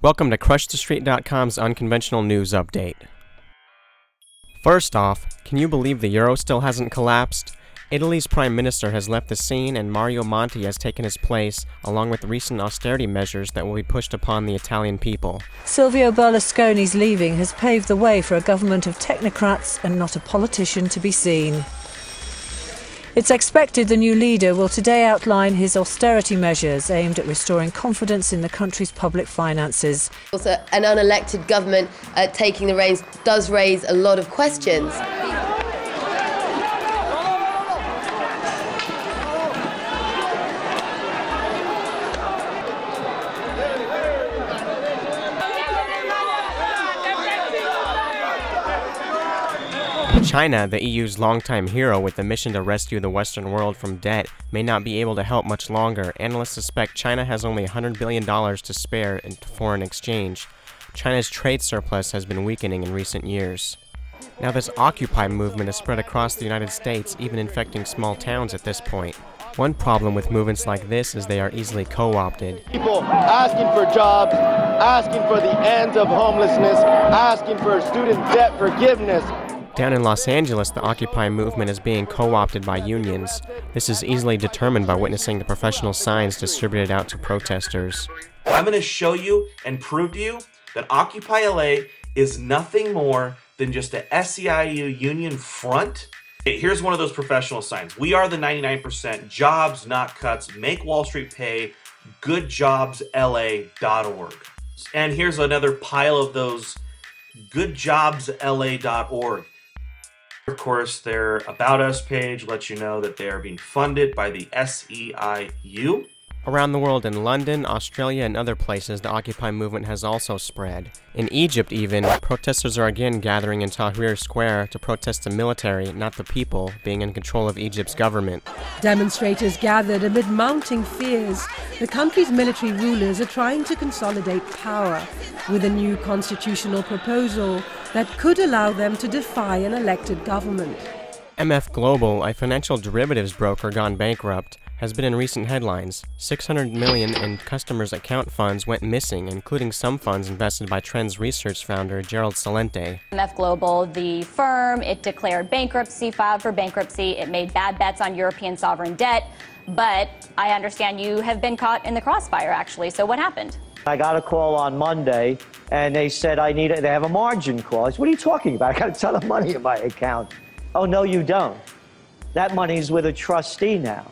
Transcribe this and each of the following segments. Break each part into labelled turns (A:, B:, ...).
A: Welcome to kruptcy.com's Unconventional News Update. First off, can you believe the euro still hasn't collapsed? Italy's Prime Minister has left the scene and Mario Monti has taken his place, along with recent austerity measures that will be pushed upon the Italian people.
B: Silvio Berlusconi's leaving has paved the way for a government of technocrats and not a politician to be seen. It's expected the new leader will today outline his austerity measures aimed at restoring confidence in the country's public finances.
C: Also, an unelected government taking the reins does raise a lot of questions.
A: China, the EU's longtime hero with the mission to rescue the Western world from debt, may not be able to help much longer. Analysts suspect China has only $100 billion to spare in foreign exchange. China's trade surplus has been weakening in recent years. Now this Occupy movement has spread across the United States, even infecting small towns at this point. One problem with movements like this is they are easily co-opted.
D: People asking for jobs, asking for the end of homelessness, asking for student debt forgiveness.
A: Down in Los Angeles, the Occupy movement is being co-opted by unions. This is easily determined by witnessing the professional signs distributed out to protesters.
E: I'm going to show you and prove to you that Occupy LA is nothing more than just a SEIU union front. Here's one of those professional signs. We are the 99%, jobs, not cuts, make Wall Street pay, goodjobsla.org. And here's another pile of those goodjobsla.org. Of course, their About Us page lets you know that they are being funded by the SEIU.
A: Around the world, in London, Australia, and other places, the Occupy movement has also spread. In Egypt even, protesters are again gathering in Tahrir Square to protest the military, not the people, being in control of Egypt's government.
F: Demonstrators gathered amid mounting fears. The country's military rulers are trying to consolidate power with a new constitutional proposal that could allow them to defy an elected government.
A: MF Global, a financial derivatives broker gone bankrupt, has been in recent headlines. $600 million in customers' account funds went missing, including some funds invested by Trends Research founder Gerald Celente.
G: MF Global, the firm, it declared bankruptcy, filed for bankruptcy. It made bad bets on European sovereign debt. But I understand you have been caught in the crossfire, actually. So what happened?
H: I got a call on Monday, and they said they have a margin call. I said, what are you talking about? I got a ton of money in my account. Oh, no, you don't. That money's with a trustee now.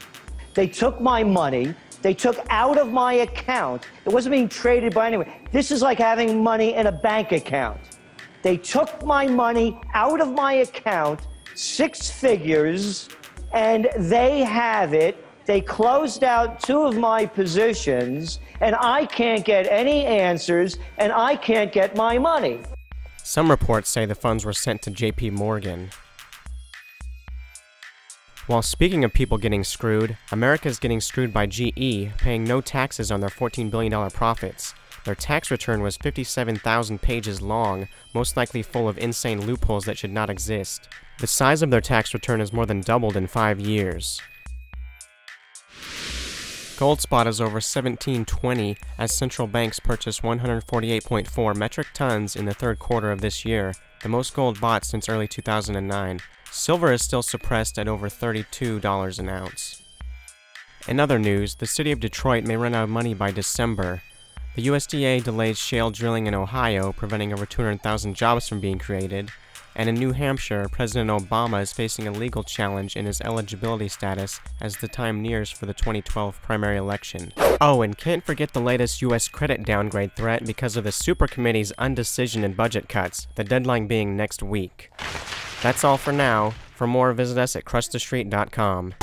H: They took my money. They took out of my account. It wasn't being traded by anyone. This is like having money in a bank account. They took my money out of my account, 6 figures, and they have it. They closed out 2 of my positions, and I can't get any answers, and I can't get my money.
A: Some reports say the funds were sent to JP Morgan. While speaking of people getting screwed, America is getting screwed by GE, paying no taxes on their $14 billion profits. Their tax return was 57,000 pages long, most likely full of insane loopholes that should not exist. The size of their tax return has more than doubled in 5 years. Gold spot is over $17.20 as central banks purchased 148.4 metric tons in the third quarter of this year, the most gold bought since early 2009. Silver is still suppressed at over $32 an ounce. In other news, the city of Detroit may run out of money by December. The USDA delays shale drilling in Ohio, preventing over 200,000 jobs from being created. And in New Hampshire, President Obama is facing a legal challenge in his eligibility status as the time nears for the 2012 primary election. Oh, and can't forget the latest U.S. credit downgrade threat because of the Supercommittee's undecision and budget cuts, the deadline being next week. That's all for now. For more, visit us at kruptcy.com.